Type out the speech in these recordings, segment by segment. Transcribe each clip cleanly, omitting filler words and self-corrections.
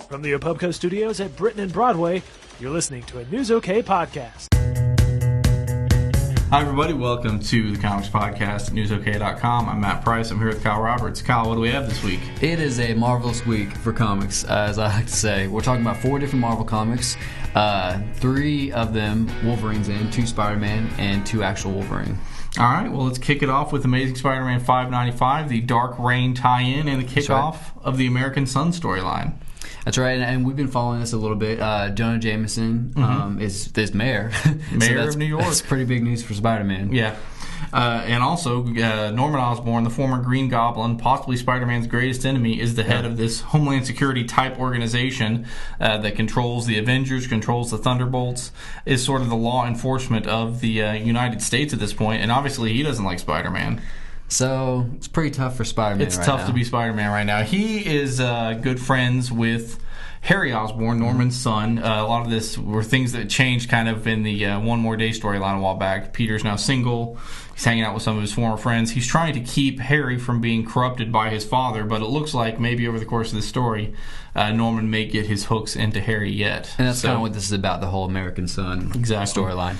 From the Opubco Studios at Britain and Broadway, you're listening to a News OK podcast. Hi, everybody. Welcome to the Comics Podcast at newsok.com. I'm Matt Price. I'm here with Kyle Roberts. Kyle, what do we have this week? It is a marvelous week for comics, as I like to say. We're talking about 4 different Marvel comics. 3 of them Wolverines in, 2 Spider-Man, and 2 actual Wolverine. All right, well, let's kick it off with Amazing Spider-Man 595, the Dark Reign tie-in, and the kickoff of the American Sun storyline. That's right, and we've been following this a little bit. Jonah Jameson is mayor. Mayor of New York. That's pretty big news for Spider-Man. Yeah. And also, Norman Osborn, the former Green Goblin, possibly Spider-Man's greatest enemy, is the head of this Homeland Security type organization that controls the Avengers, controls the Thunderbolts, is sort of the law enforcement of the United States at this point, and obviously he doesn't like Spider-Man. So it's pretty tough for Spider-Man It's tough to be Spider-Man right now. He is good friends with Harry Osborn, Norman's son. A lot of this were things that changed kind of in the One More Day storyline a while back. Peter's now single. He's hanging out with some of his former friends. He's trying to keep Harry from being corrupted by his father, but it looks like maybe over the course of this story, Norman may get his hooks into Harry yet. And that's kind of what this is about, the whole American Son storyline.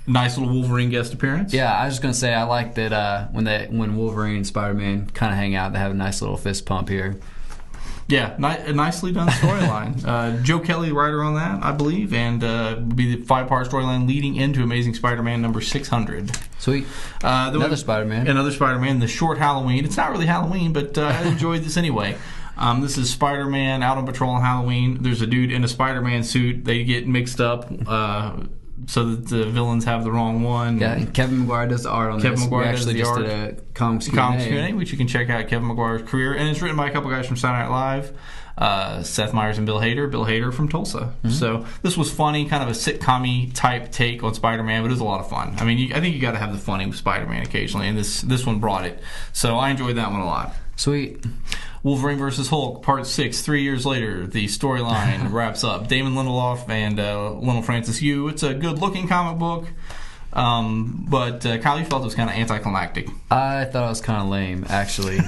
Nice little Wolverine guest appearance. Yeah, I was just going to say, I like that when Wolverine and Spider-Man kind of hang out, they have a nice little fist pump here. Yeah, a nicely done storyline. Joe Kelly, writer on that, I believe, and will be the 5-part storyline leading into Amazing Spider-Man number 600. Sweet. Another Spider-Man. Another Spider-Man, the short Halloween. It's not really Halloween, but I enjoyed this anyway. This is Spider-Man out on patrol on Halloween. There's a dude in a Spider-Man suit. They get mixed up so that the villains have the wrong one. Yeah, and Kevin Maguire does the art on this. We actually just did a Comics Q&A, which you can check out Kevin Maguire's career. And it's written by a couple guys from Saturday Night Live, Seth Meyers and Bill Hader from Tulsa. Mm-hmm. So this was funny, kind of a sitcom-y type take on Spider-Man, but it was a lot of fun. I mean, I think you got to have the funny with Spider-Man occasionally, and this one brought it. So I enjoyed that one a lot. Sweet. Wolverine vs. Hulk, Part 6, 3 years later. The storyline wraps up. Damon Lindelof and Lionel Francis Yu. It's a good-looking comic book, but Kyle, you felt it was kind of anticlimactic. I thought it was kind of lame, actually.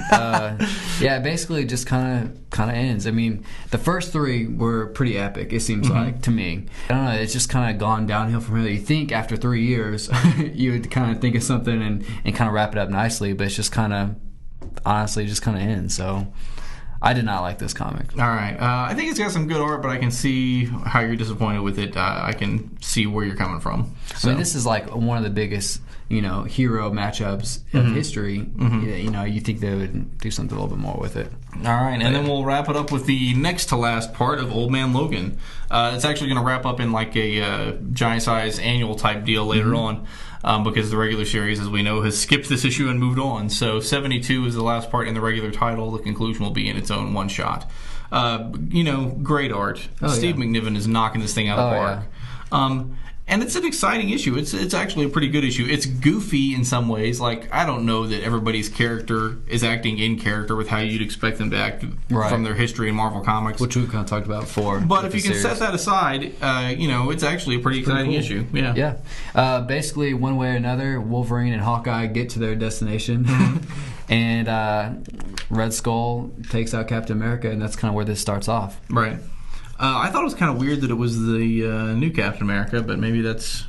Yeah, basically it just kind of ends. I mean, the first 3 were pretty epic, it seems like, to me. I don't know, it's just kind of gone downhill from here. You think after 3 years you would kind of think of something and kind of wrap it up nicely, but it's just kind of, honestly, just kind of ends. So I did not like this comic. All right. I think it's got some good art, but I can see how you're disappointed with it. I can see where you're coming from. So. I mean, this is like one of the biggest, hero matchups of history. You think they would do something a little bit more with it. All right, and then we'll wrap it up with the next to last part of Old Man Logan. It's actually going to wrap up in like a giant size annual type deal later on. Because the regular series, as we know, has skipped this issue and moved on. So 72 is the last part in the regular title. The conclusion will be in its own one-shot. Great art. Steve McNiven is knocking this thing out of the park. Yeah. And it's an exciting issue. It's actually a pretty good issue. It's goofy in some ways. Like, I don't know that everybody's character is acting in character with how you'd expect them to act from their history in Marvel Comics. Which we've kind of talked about before. But if you can set that aside, it's actually a pretty exciting issue. Yeah. Yeah. Basically, one way or another, Wolverine and Hawkeye get to their destination. And Red Skull takes out Captain America, and that's kind of where this starts off. Right. I thought it was kind of weird that it was the new Captain America, but maybe that's...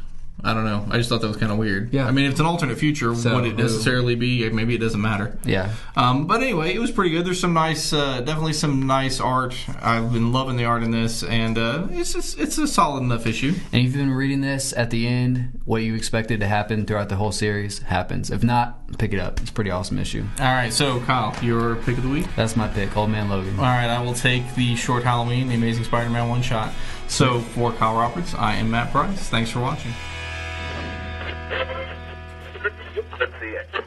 I don't know. I just thought that was kind of weird. Yeah. I mean, if it's an alternate future, would it necessarily be? Maybe it doesn't matter. Yeah. But anyway, it was pretty good. There's some nice, definitely some nice art. I've been loving the art in this, and it's a solid enough issue. And if you've been reading this, at the end, what you expected to happen throughout the whole series happens. If not, pick it up. It's a pretty awesome issue. All right, so Kyle, your pick of the week? That's my pick, Old Man Logan. All right, I will take the short Halloween, the Amazing Spider-Man one-shot. So for Kyle Roberts, I am Matt Price. Thanks for watching. Let's see it.